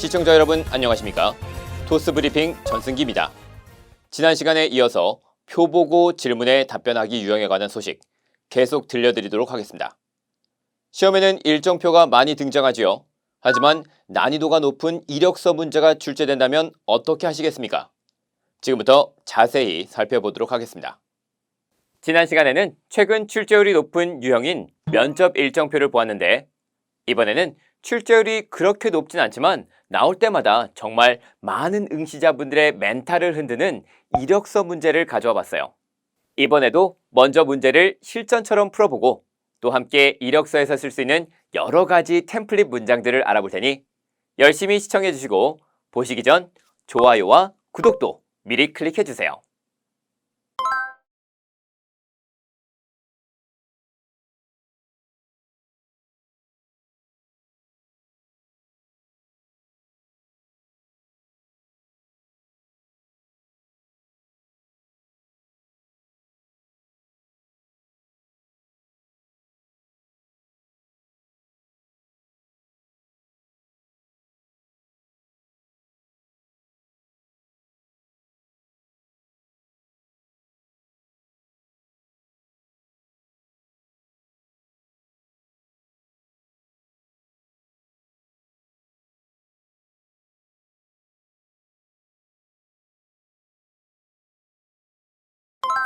시청자 여러분 안녕하십니까? 토스브리핑 전승기입니다. 지난 시간에 이어서 표 보고 질문에 답변하기 유형에 관한 소식 계속 들려드리도록 하겠습니다. 시험에는 일정표가 많이 등장하지요. 하지만 난이도가 높은 이력서 문제가 출제된다면 어떻게 하시겠습니까? 지금부터 자세히 살펴보도록 하겠습니다. 지난 시간에는 최근 출제율이 높은 유형인 면접 일정표를 보았는데 이번에는 출제율이 그렇게 높진 않지만 나올 때마다 정말 많은 응시자분들의 멘탈을 흔드는 이력서 문제를 가져와 봤어요. 이번에도 먼저 문제를 실전처럼 풀어보고 또 함께 이력서에서 쓸 수 있는 여러 가지 템플릿 문장들을 알아볼 테니 열심히 시청해 주시고 보시기 전 좋아요와 구독도 미리 클릭해 주세요.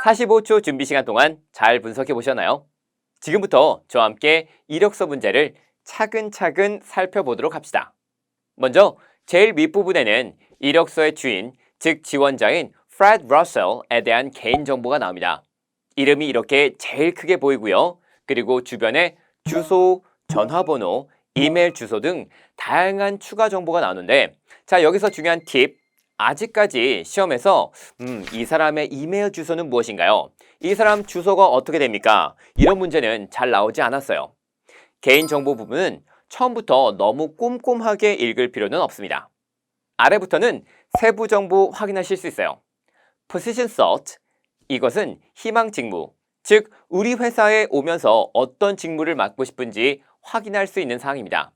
(45초) 준비 시간 동안 잘 분석해 보셨나요? 지금부터 저와 함께 이력서 문제를 차근차근 살펴보도록 합시다. 먼저 제일 밑부분에는 이력서의 주인, 즉 지원자인 프레드 러셀에 대한 개인정보가 나옵니다. 이름이 이렇게 제일 크게 보이고요. 그리고 주변에 주소, 전화번호, 이메일 주소 등 다양한 추가 정보가 나오는데 자, 여기서 중요한 팁. 아직까지 시험에서 이 사람의 이메일 주소는 무엇인가요? 이 사람 주소가 어떻게 됩니까? 이런 문제는 잘 나오지 않았어요. 개인정보 부분은 처음부터 너무 꼼꼼하게 읽을 필요는 없습니다. 아래부터는 세부 정보 확인하실 수 있어요. Position Sought, 이것은 희망 직무, 즉 우리 회사에 오면서 어떤 직무를 맡고 싶은지 확인할 수 있는 사항입니다.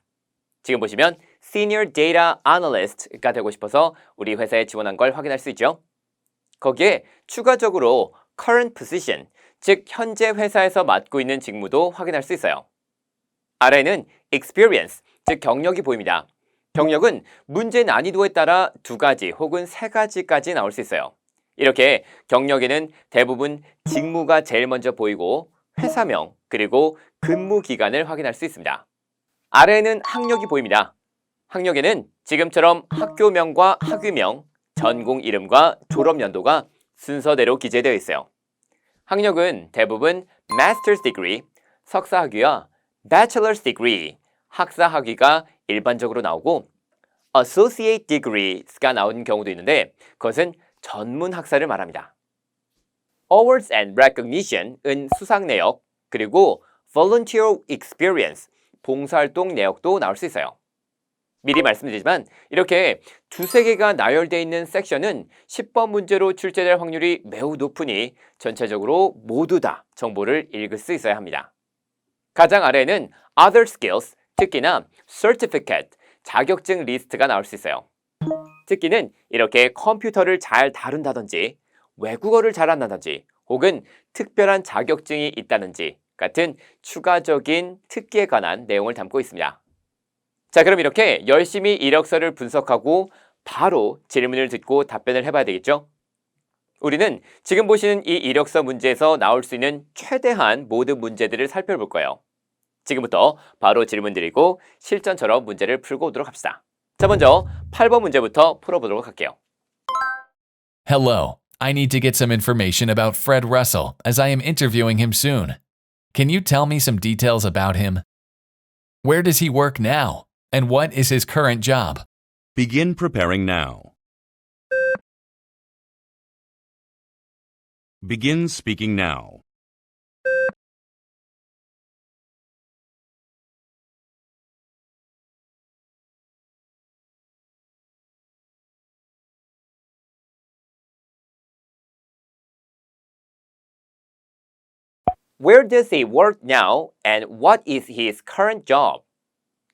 지금 보시면 Senior Data Analyst가 되고 싶어서 우리 회사에 지원한 걸 확인할 수 있죠. 거기에 추가적으로 Current Position, 즉 현재 회사에서 맡고 있는 직무도 확인할 수 있어요. 아래는 Experience, 즉 경력이 보입니다. 경력은 문제 난이도에 따라 2가지 혹은 3가지까지 나올 수 있어요. 이렇게 경력에는 대부분 직무가 제일 먼저 보이고 회사명 그리고 근무 기간을 확인할 수 있습니다. 아래에는 학력이 보입니다. 학력에는 지금처럼 학교명과 학위명, 전공 이름과 졸업 연도가 순서대로 기재되어 있어요. 학력은 대부분 Master's Degree, 석사 학위와 Bachelor's Degree, 학사 학위가 일반적으로 나오고 Associate Degrees가 나오는 경우도 있는데 그것은 전문 학사를 말합니다. Awards and Recognition은 수상 내역, 그리고 Volunteer Experience, 봉사활동 내역도 나올 수 있어요. 미리 말씀드리지만 이렇게 2~3개가 나열되어 있는 섹션은 10번 문제로 출제될 확률이 매우 높으니 전체적으로 모두 다 정보를 읽을 수 있어야 합니다. 가장 아래에는 Other Skills, 특기나 Certificate, 자격증 리스트가 나올 수 있어요. 특기는 이렇게 컴퓨터를 잘 다룬다든지 외국어를 잘한다든지 혹은 특별한 자격증이 있다든지 같은 추가적인 특기에 관한 내용을 담고 있습니다. 자, 그럼 이렇게 열심히 이력서를 분석하고 바로 질문을 듣고 답변을 해봐야 되겠죠? 우리는 지금 보시는 이 이력서 문제에서 나올 수 있는 최대한 모든 문제들을 살펴볼 거예요. 지금부터 바로 질문 드리고 실전처럼 문제를 풀고 오도록 합시다. 자, 먼저 8번 문제부터 풀어보도록 할게요. Hello, I need to get some information about Fred Russell as I am interviewing him soon. Can you tell me some details about him? Where does he work now? And what is his current job? Begin preparing now. Begin speaking now. Where does he work now and what is his current job?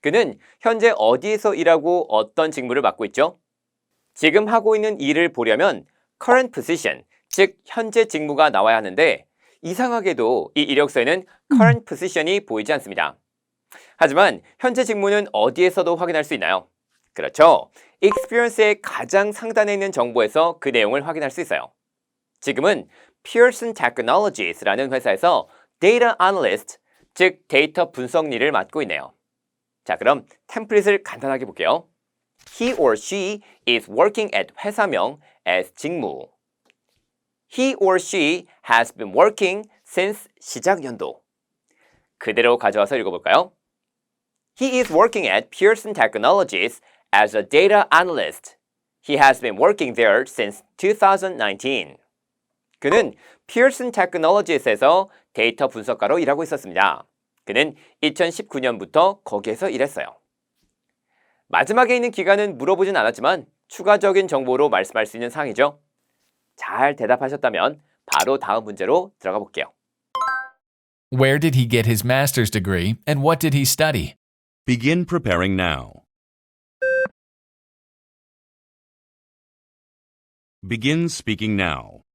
그는 현재 어디에서 일하고 어떤 직무를 맡고 있죠? 지금 하고 있는 일을 보려면 current position, 즉 현재 직무가 나와야 하는데 이상하게도 이 이력서에는 current position이 보이지 않습니다. 하지만 현재 직무는 어디에서도 확인할 수 있나요? 그렇죠. experience의 가장 상단에 있는 정보에서 그 내용을 확인할 수 있어요. 지금은 Pearson Technologies라는 회사에서 Data Analyst, 즉 데이터 분석 일을 맡고 있네요. 자, 그럼 템플릿을 간단하게 볼게요. He or she is working at 회사명 as 직무. He or she has been working since 시작 연도. 그대로 가져와서 읽어볼까요? He is working at Pearson Technologies as a data analyst. He has been working there since 2019. 그는 Pearson Technologies에서 데이터 분석가로 일하고 있었습니다. 그는 2019년부터 거기에서 일했어요. 마지막에 있는 기간은 물어보진 않았지만 추가적인 정보로 말씀할 수 있는 사항이죠. 잘 대답하셨다면 바로 다음 문제로 들어가 볼게요. Where did he get his master's degree and what did he study? Begin preparing now. Begin speaking now.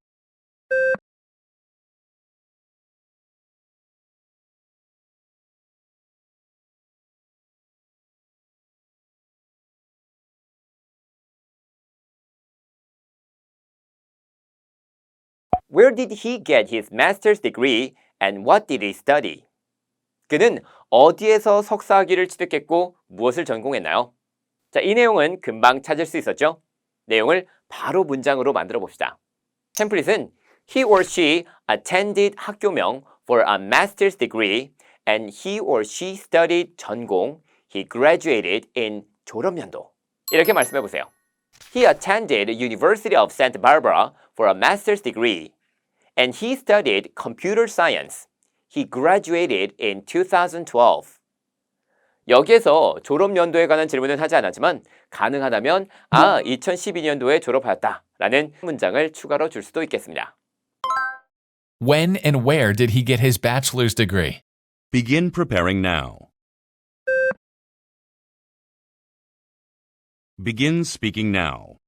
Where did he get his master's degree and what did he study? 그는 어디에서 석사학위를 취득했고 무엇을 전공했나요? 자, 이 내용은 금방 찾을 수 있었죠? 내용을 바로 문장으로 만들어 봅시다. 템플릿은 He or she attended 학교명 for a master's degree and he or she studied 전공. He graduated in 졸업연도. 이렇게 말씀해 보세요. He attended University of Santa Barbara for a master's degree and he studied computer science. He graduated in 2012. 여기에서 졸업연도에 관한 질문은 하지 않았지만 가능하다면 2012년도에 졸업하였다 라는 문장을 추가로 줄 수도 있겠습니다. When and where did he get his bachelor's degree? Begin preparing now. Begin speaking now.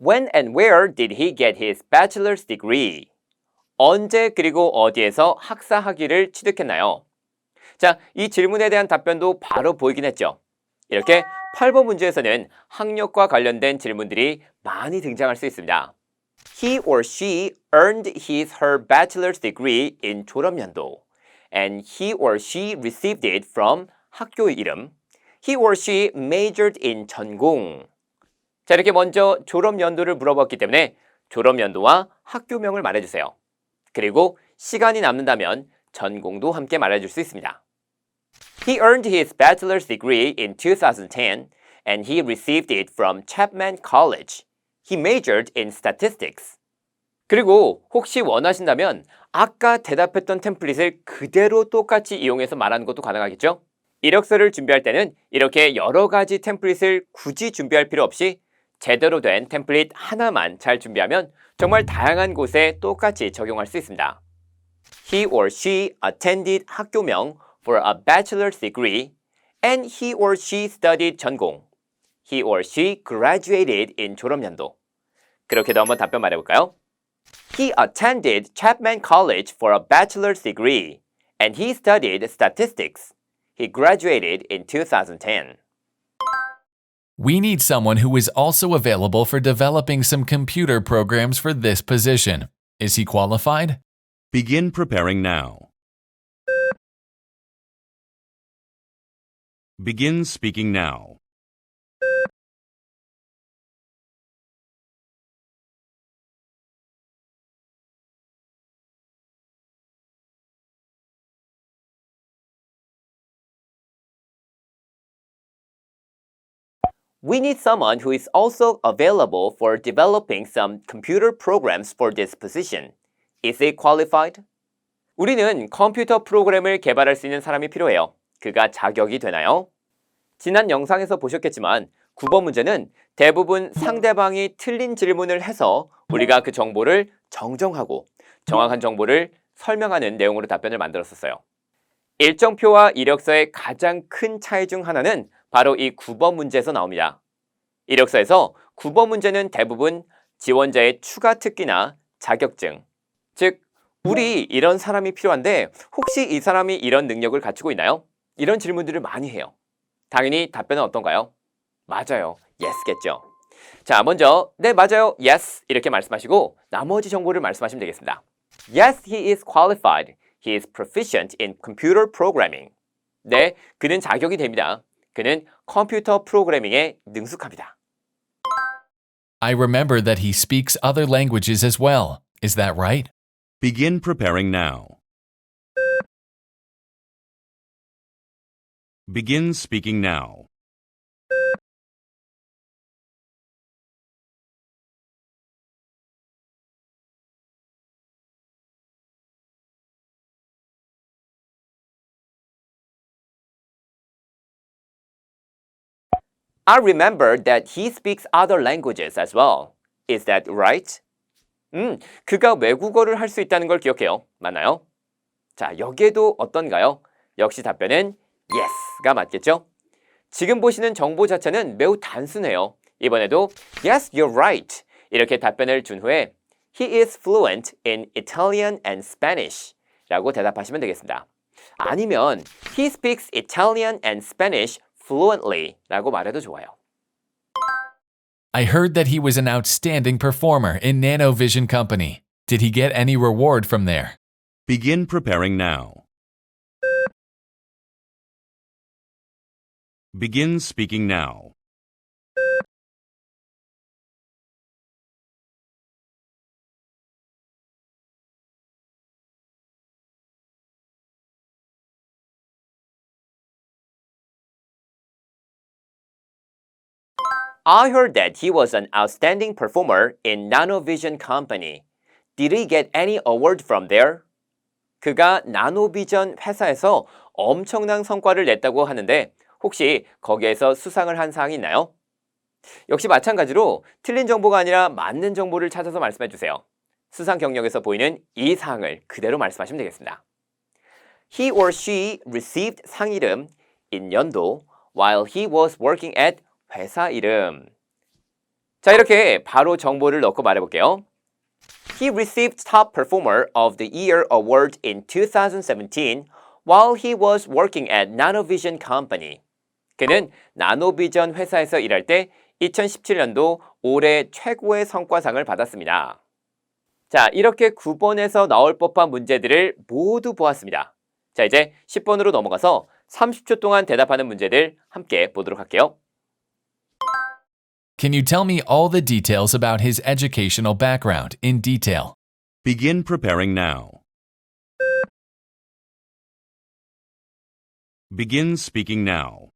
When and where did he get his bachelor's degree? 언제 그리고 어디에서 학사 학위를 취득했나요? 자, 이 질문에 대한 답변도 바로 보이긴 했죠. 이렇게 8번 문제에서는 학력과 관련된 질문들이 많이 등장할 수 있습니다. He or she earned her bachelor's degree in 졸업연도 and he or she received it from 학교 이름. He or she majored in 전공. 자, 이렇게 먼저 졸업연도를 물어봤기 때문에 졸업연도와 학교명을 말해주세요. 그리고 시간이 남는다면 전공도 함께 말해줄 수 있습니다. He earned his bachelor's degree in 2010 and he received it from Chapman College. He majored in statistics. 그리고 혹시 원하신다면 아까 대답했던 템플릿을 그대로 똑같이 이용해서 말하는 것도 가능하겠죠? 이력서를 준비할 때는 이렇게 여러 가지 템플릿을 굳이 준비할 필요 없이 제대로 된 템플릿 하나만 잘 준비하면 정말 다양한 곳에 똑같이 적용할 수 있습니다. He or she attended 학교명 for a bachelor's degree and he or she studied 전공. He or she graduated in 졸업연도. 그렇게도 한번 답변 말해볼까요? He attended Chapman College for a bachelor's degree and he studied statistics. He graduated in 2010. We need someone who is also available for developing some computer programs for this position. Is he qualified? Begin preparing now. Begin speaking now. We need someone who is also available for developing some computer programs for this position. Is he qualified? 우리는 컴퓨터 프로그램을 개발할 수 있는 사람이 필요해요. 그가 자격이 되나요? 지난 영상에서 보셨겠지만 9번 문제는 대부분 상대방이 틀린 질문을 해서 우리가 그 정보를 정정하고 정확한 정보를 설명하는 내용으로 답변을 만들었었어요. 일정표와 이력서의 가장 큰 차이 중 하나는 바로 이 9번 문제에서 나옵니다. 이력서에서 9번 문제는 대부분 지원자의 추가 특기나 자격증, 즉 우리 이런 사람이 필요한데 혹시 이 사람이 이런 능력을 갖추고 있나요? 이런 질문들을 많이 해요. 당연히 답변은 어떤가요? 맞아요. Yes겠죠. 자, 먼저 네, 맞아요. Yes 이렇게 말씀하시고 나머지 정보를 말씀하시면 되겠습니다. Yes, he is qualified. He is proficient in computer programming. 네, 그는 자격이 됩니다. 그는 컴퓨터 프로그래밍에 능숙합니다. I remember that he speaks other languages as well. Is that right? Begin preparing now. Begin speaking now. I remember that he speaks other languages as well. Is that right? 그가 외국어를 할 수 있다는 걸 기억해요. 맞나요? 자, 여기에도 어떤가요? 역시 답변은 Yes가 맞겠죠? 지금 보시는 정보 자체는 매우 단순해요. 이번에도 Yes, you're right. 이렇게 답변을 준 후에 He is fluent in Italian and Spanish 라고 대답하시면 되겠습니다. 아니면 He speaks Italian and Spanish fluently 라고 말해도 좋아요. I heard that he was an outstanding performer in Nanovision Company. Did he get any reward from there? Begin preparing now. Begin speaking now. I heard that he was an outstanding performer in Nanovision Company. Did he get any award from there? 그가 나노비전 회사에서 엄청난 성과를 냈다고 하는데 혹시 거기에서 수상을 한 사항이 있나요? 역시 마찬가지로 틀린 정보가 아니라 맞는 정보를 찾아서 말씀해 주세요. 수상 경력에서 보이는 이 사항을 그대로 말씀하시면 되겠습니다. He or she received 상 이름 in 연도 while he was working at 회사 이름. 자, 이렇게 바로 정보를 넣고 말해볼게요. He received Top Performer of the Year award in 2017 while he was working at Nanovision Company. 그는 나노비전 회사에서 일할 때 2017년도 올해 최고의 성과상을 받았습니다. 자, 이렇게 9번에서 나올 법한 문제들을 모두 보았습니다. 자, 이제 10번으로 넘어가서 30초 동안 대답하는 문제들 함께 보도록 할게요. Can you tell me all the details about his educational background in detail? Begin preparing now. Begin speaking now.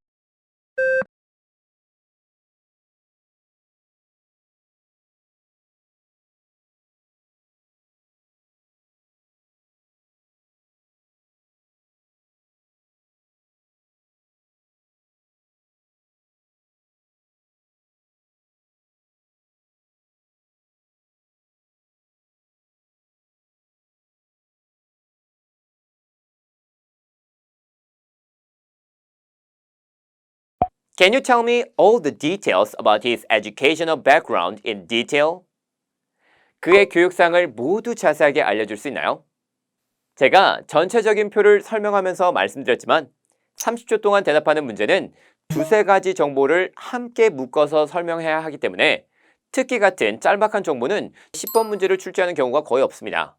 Can you tell me all the details about his educational background in detail? 그의 교육상을 모두 자세하게 알려줄 수 있나요? 제가 전체적인 표를 설명하면서 말씀드렸지만 30초 동안 대답하는 문제는 두세 가지 정보를 함께 묶어서 설명해야 하기 때문에 특기 같은 짤막한 정보는 10번 문제를 출제하는 경우가 거의 없습니다.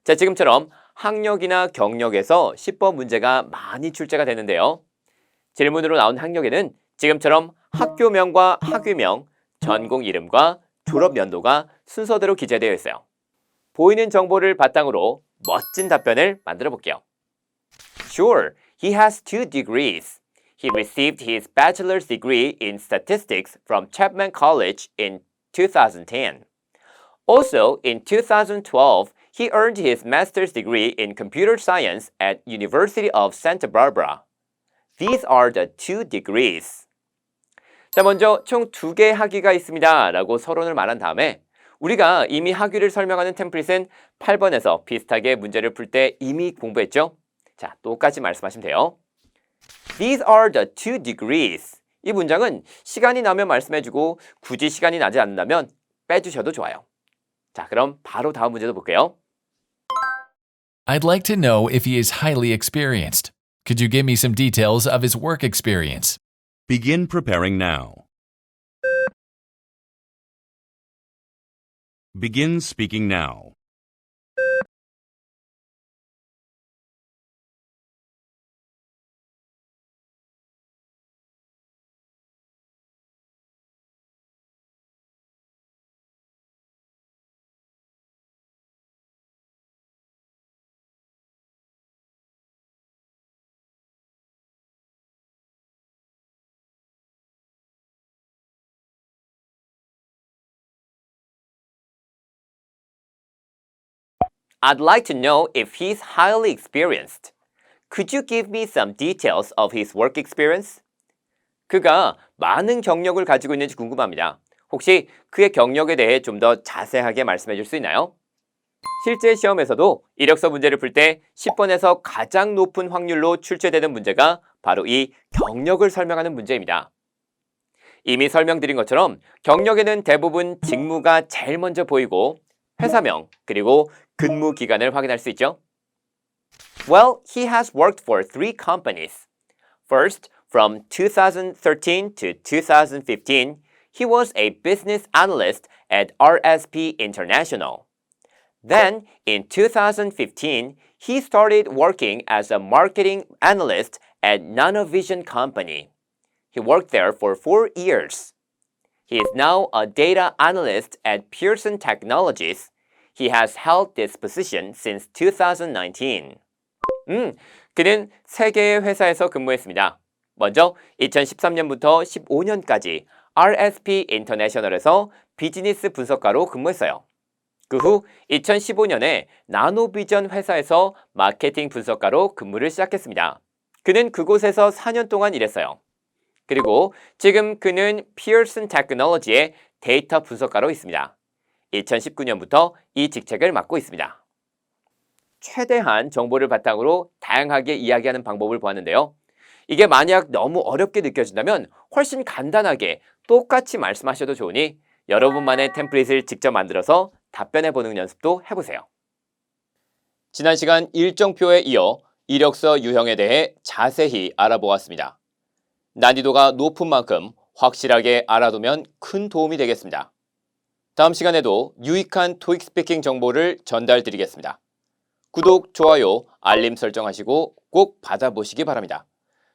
자, 지금처럼 학력이나 경력에서 10번 문제가 많이 출제가 되는데요. 질문으로 나온 학력에는 지금처럼 학교명과 학위명, 전공 이름과 졸업 연도가 순서대로 기재되어 있어요. 보이는 정보를 바탕으로 멋진 답변을 만들어 볼게요. Sure, he has 2 degrees. He received his bachelor's degree in statistics from Chapman College in 2010. Also, in 2012, he earned his master's degree in computer science at University of Santa Barbara. These are the 2 degrees. 자, 먼저 총 2개의 학위가 있습니다 라고 서론을 말한 다음에 우리가 이미 학위를 설명하는 템플릿은 8번에서 비슷하게 문제를 풀 때 이미 공부했죠? 자, 똑같이 말씀하시면 돼요. These are the 2 degrees. 이 문장은 시간이 나면 말씀해주고 굳이 시간이 나지 않는다면 빼주셔도 좋아요. 자, 그럼 바로 다음 문제도 볼게요. I'd like to know if he is highly experienced. Could you give me some details of his work experience? Begin preparing now. Begin speaking now. I'd like to know if he's highly experienced. Could you give me some details of his work experience? 그가 많은 경력을 가지고 있는지 궁금합니다. 혹시 그의 경력에 대해 좀 더 자세하게 말씀해 줄 수 있나요? 실제 시험에서도 이력서 문제를 풀 때 10번에서 가장 높은 확률로 출제되는 문제가 바로 이 경력을 설명하는 문제입니다. 이미 설명드린 것처럼 경력에는 대부분 직무가 제일 먼저 보이고 회사명 그리고 근무 기간을 확인할 수 있죠. Well, he has worked for 3 companies. First, from 2013 to 2015, he was a business analyst at RSP International. Then, in 2015, he started working as a marketing analyst at Nanovision Company. He worked there for 4 years. He is now a data analyst at Pearson Technologies. He has held this position since 2019. 그는 3개의 회사에서 근무했습니다. 먼저 2013년부터 15년까지 RSP 인터내셔널에서 비즈니스 분석가로 근무했어요. 그 후 2015년에 나노비전 회사에서 마케팅 분석가로 근무를 시작했습니다. 그는 그곳에서 4년 동안 일했어요. 그리고 지금 그는 피어슨 테크놀로지의 데이터 분석가로 있습니다. 2019년부터 이 직책을 맡고 있습니다. 최대한 정보를 바탕으로 다양하게 이야기하는 방법을 보았는데요. 이게 만약 너무 어렵게 느껴진다면 훨씬 간단하게 똑같이 말씀하셔도 좋으니 여러분만의 템플릿을 직접 만들어서 답변해보는 연습도 해보세요. 지난 시간 일정표에 이어 이력서 유형에 대해 자세히 알아보았습니다. 난이도가 높은 만큼 확실하게 알아두면 큰 도움이 되겠습니다. 다음 시간에도 유익한 토익 스피킹 정보를 전달드리겠습니다. 구독, 좋아요, 알림 설정하시고 꼭 받아보시기 바랍니다.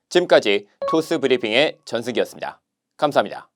지금까지 토스 브리핑의 전승기였습니다. 감사합니다.